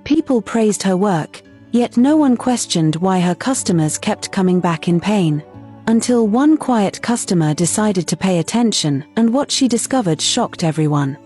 People praised her work, yet no one questioned why her customers kept coming back in pain. Until one quiet customer decided to pay attention, and what she discovered shocked everyone.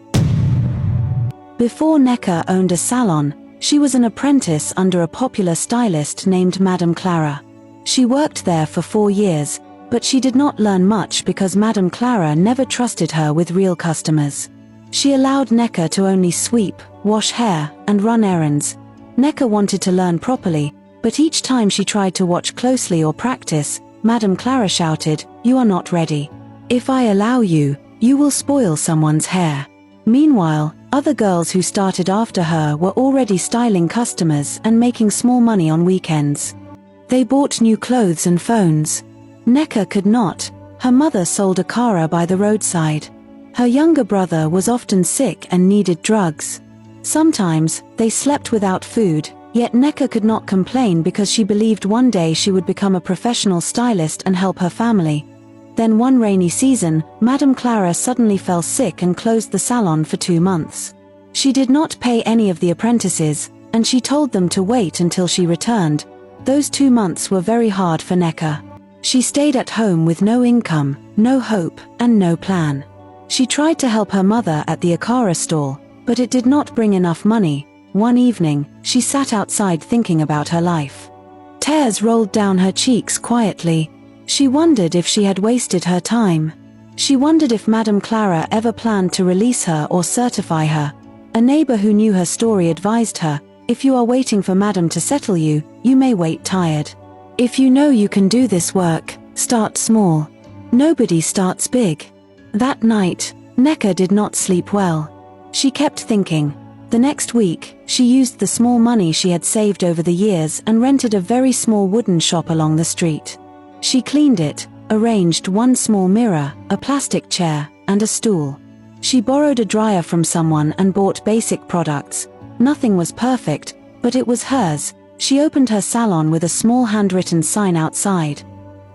Before Necker owned a salon, she was an apprentice under a popular stylist named Madame Clara. She worked there for 4 years, but she did not learn much because Madame Clara never trusted her with real customers. She allowed Necker to only sweep, wash hair, and run errands. Necker wanted to learn properly, but each time she tried to watch closely or practice, Madame Clara shouted, "You are not ready. If I allow you, you will spoil someone's hair." Meanwhile, other girls who started after her were already styling customers and making small money on weekends. They bought new clothes and phones. Necker could not. Her mother sold a cara by the roadside. Her younger brother was often sick and needed drugs. Sometimes, they slept without food, yet Necker could not complain because she believed one day she would become a professional stylist and help her family. Then one rainy season, Madame Clara suddenly fell sick and closed the salon for 2 months. She did not pay any of the apprentices, and she told them to wait until she returned. Those 2 months were very hard for Necker. She stayed at home with no income, no hope, and no plan. She tried to help her mother at the Akara stall, but it did not bring enough money. One evening, she sat outside thinking about her life. Tears rolled down her cheeks quietly. She wondered if she had wasted her time. She wondered if Madame Clara ever planned to release her or certify her. A neighbor who knew her story advised her, "If you are waiting for Madame to settle you, you may wait tired. If you know you can do this work, start small. Nobody starts big." That night, Necker did not sleep well. She kept thinking. The next week, she used the small money she had saved over the years and rented a very small wooden shop along the street. She cleaned it, arranged one small mirror, a plastic chair, and a stool. She borrowed a dryer from someone and bought basic products. Nothing was perfect, but it was hers. She opened her salon with a small handwritten sign outside.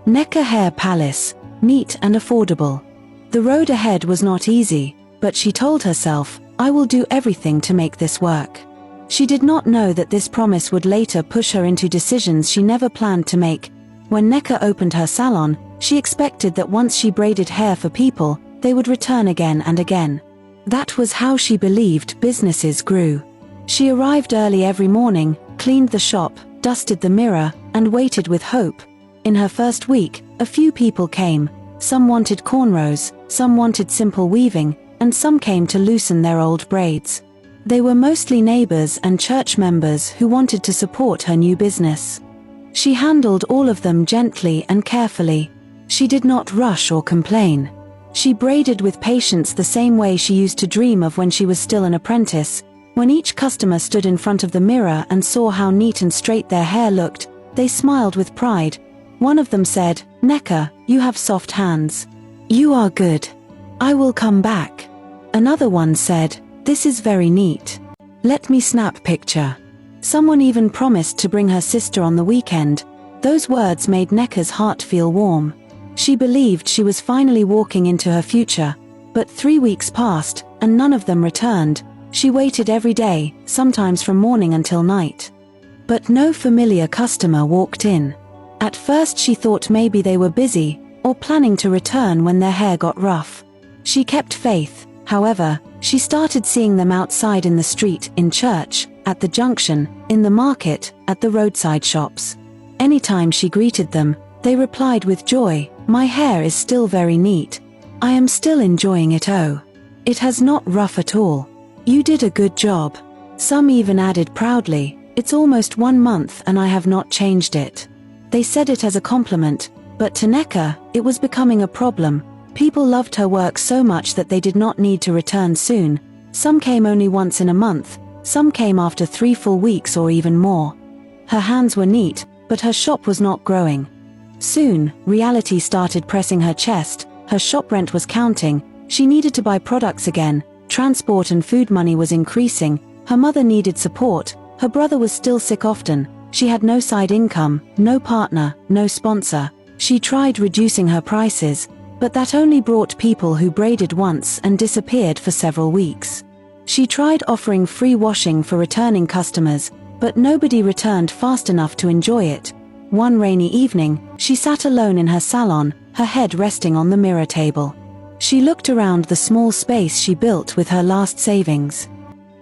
Necker Hair Palace, neat and affordable. The road ahead was not easy, but she told herself, "I will do everything to make this work." She did not know that this promise would later push her into decisions she never planned to make. When Necker opened her salon, she expected that once she braided hair for people, they would return again and again. That was how she believed businesses grew. She arrived early every morning, cleaned the shop, dusted the mirror, and waited with hope. In her first week, a few people came. Some wanted cornrows, some wanted simple weaving, and some came to loosen their old braids. They were mostly neighbors and church members who wanted to support her new business. She handled all of them gently and carefully. She did not rush or complain. She braided with patience the same way she used to dream of when she was still an apprentice. When each customer stood in front of the mirror and saw how neat and straight their hair looked, they smiled with pride. One of them said, "Necker, you have soft hands. You are good. I will come back." Another one said, "This is very neat. Let me snap picture." Someone even promised to bring her sister on the weekend. Those words made Necker's heart feel warm. She believed she was finally walking into her future. But 3 weeks passed, and none of them returned. She waited every day, sometimes from morning until night. But no familiar customer walked in. At first she thought maybe they were busy, or planning to return when their hair got rough. She kept faith. However, she started seeing them outside in the street, in church, at the junction, in the market, at the roadside shops. Anytime she greeted them, they replied with joy, "My hair is still very neat. I am still enjoying it. Oh. It has not rough at all. You did a good job." Some even added proudly, "It's almost 1 month and I have not changed it." They said it as a compliment, but to Necker, it was becoming a problem. People loved her work so much that they did not need to return soon. Some came only once in a month, some came after 3 full weeks or even more. Her hands were neat, but her shop was not growing. Soon, reality started pressing her chest. Her shop rent was counting. She needed to buy products again. Transport and food money was increasing. Her mother needed support. Her brother was still sick often. She had no side income, no partner, no sponsor. She tried reducing her prices, but that only brought people who braided once and disappeared for several weeks. She tried offering free washing for returning customers, but nobody returned fast enough to enjoy it. One rainy evening, she sat alone in her salon, her head resting on the mirror table. She looked around the small space she built with her last savings.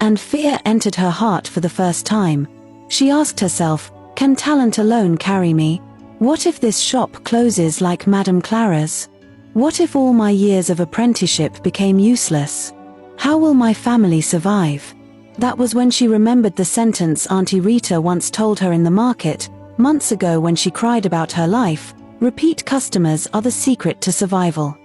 And fear entered her heart for the first time. She asked herself, can talent alone carry me? What if this shop closes like Madame Clara's? What if all my years of apprenticeship became useless? How will my family survive? That was when she remembered the sentence Auntie Rita once told her in the market, months ago when she cried about her life: repeat customers are the secret to survival.